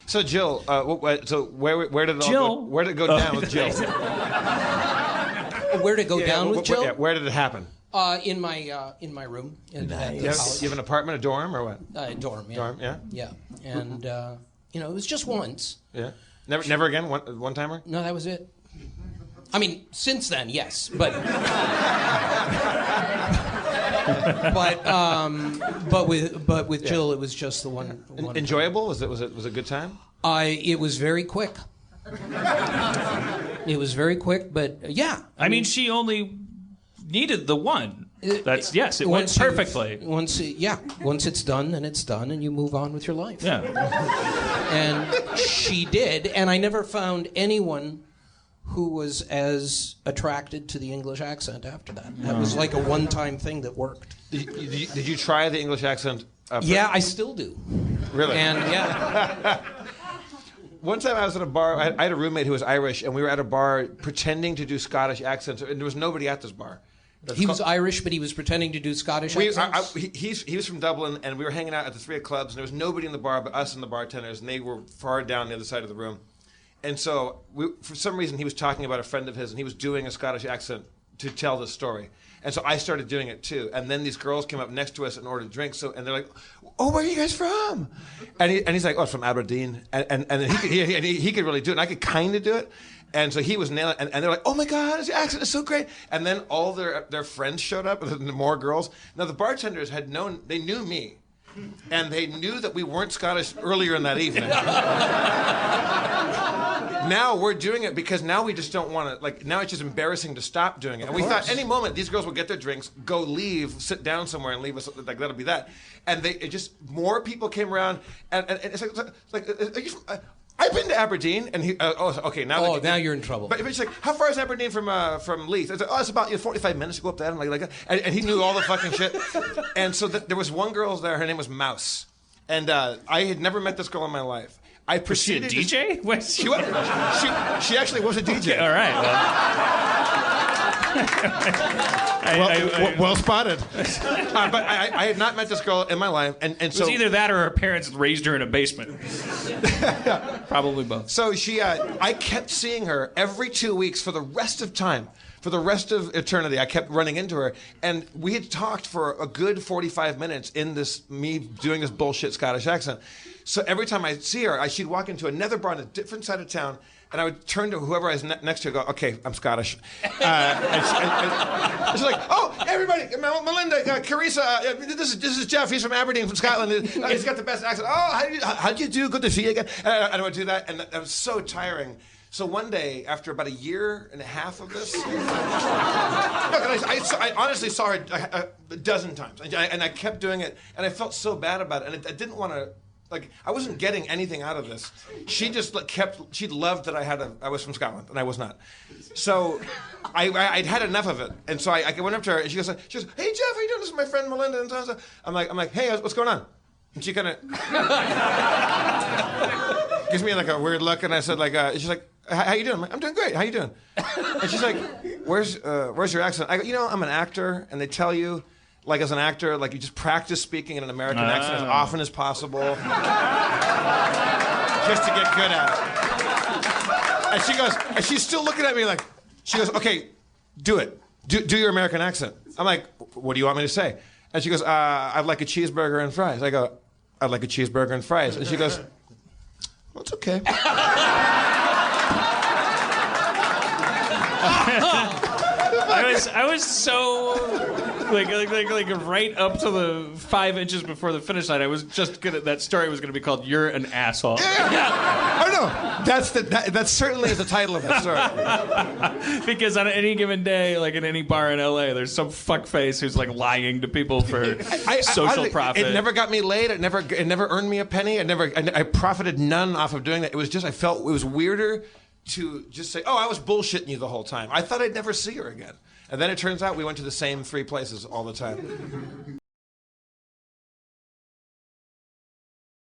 So Jill, so where did it Jill? all go, where did it go down with Jill? Where to go down with Jill? Where did it happen? In my room. At You college. have an apartment, a dorm, or what? Dorm. Yeah. Dorm, yeah. Yeah, and it was just once. Yeah. Never again. One timer. No, that was it. I mean, since then, yes, but with Jill, it was just the one. Enjoyable? Was it a good time? It was very quick. It was very quick, but yeah. I mean, she only needed the one. It went perfectly. Once it's done, then it's done, and you move on with your life. Yeah. And she did, and I never found anyone who was as attracted to the English accent after that. That was like a one-time thing that worked. Did you try the English accent? Yeah, I still do. Really? And yeah. One time I was at a bar. I had a roommate who was Irish, and we were at a bar pretending to do Scottish accents, and there was nobody at this bar. He was Irish, but he was pretending to do Scottish accents? He was from Dublin, and we were hanging out at the 3 clubs, and there was nobody in the bar but us and the bartenders, and they were far down the other side of the room. And so, for some reason, he was talking about a friend of his, and he was doing a Scottish accent to tell the story. And so I started doing it too. And then these girls came up next to us and ordered drinks. And they're like, "Oh, where are you guys from?" And he's like, "Oh, it's from Aberdeen." And he could really do it. And I could kind of do it. And so he was nailing it. And they're like, "Oh my God, his accent is so great." And then all their friends showed up, and more girls. Now the bartenders they knew me. And they knew that we weren't Scottish earlier in that evening. Now we're doing it because now we just don't want to, now it's just embarrassing to stop doing it. And we thought any moment these girls will get their drinks, go leave, sit down somewhere and leave us, that'll be that. And more people came around, and it's like are you from, I've been to Aberdeen, and he. Okay, now. Now you're in trouble. But he's like, "How far is Aberdeen from Leith?" I was like, "Oh, it's about 45 minutes to go up that." And like that. And he knew all the fucking shit. And so there was one girl there. Her name was Mouse, and I had never met this girl in my life. I proceeded. Was she a DJ? She actually was a DJ. Okay, all right. Well spotted. But I had not met this girl in my life, and so it was either that or her parents raised her in a basement. Probably both. So I kept seeing her every 2 weeks for the rest of time. For the rest of eternity, I kept running into her, and we had talked for a good 45 minutes in me doing this bullshit Scottish accent. So every time I'd see her, she'd walk into another bar on a different side of town, and I would turn to whoever I was next to and go, "Okay, I'm Scottish." And she's like, "Oh, everybody, Melinda, Carissa, this is Jeff. He's from Aberdeen, from Scotland. He's got the best accent. Oh, how do you do? Good to see you again." And I would do that, and that was so tiring. So one day, after about a year and a half of this, I honestly saw her a dozen times, and I kept doing it, and I felt so bad about it, and I didn't want to. I wasn't getting anything out of this. She just she loved that I was from Scotland, and I was not. So I'd had enough of it. And so I went up to her, and she goes, "Hey, Jeff, how you doing? This is my friend Melinda." And so I'm like, "Hey, what's going on?" And she kind of gives me a weird look, and I said, she's like, "How you doing?" I'm like, "I'm doing great. How you doing?" And she's like, "Where's your accent?" I go, "I'm an actor, and they tell you, as an actor, you just practice speaking in an American accent as often as possible, just to get good at it." And she goes, and she's still looking at me she goes, "Okay, do it. Do your American accent." I'm like, "What do you want me to say?" And she goes, "I'd like a cheeseburger and fries." I go, "I'd like a cheeseburger and fries." And she goes, "Well, it's okay." I was so right up to the 5 inches before the finish line. I was just that story was gonna be called "You're an Asshole." Yeah. I know. That's certainly the title of the story. Because on any given day, in any bar in LA, there's some fuckface who's lying to people for social profit. It never got me laid. It never earned me a penny. I profited none off of doing that. It was just I felt it was weirder to just say, "Oh, I was bullshitting you the whole time. I thought I'd never see her again." And then it turns out we went to the same 3 places all the time.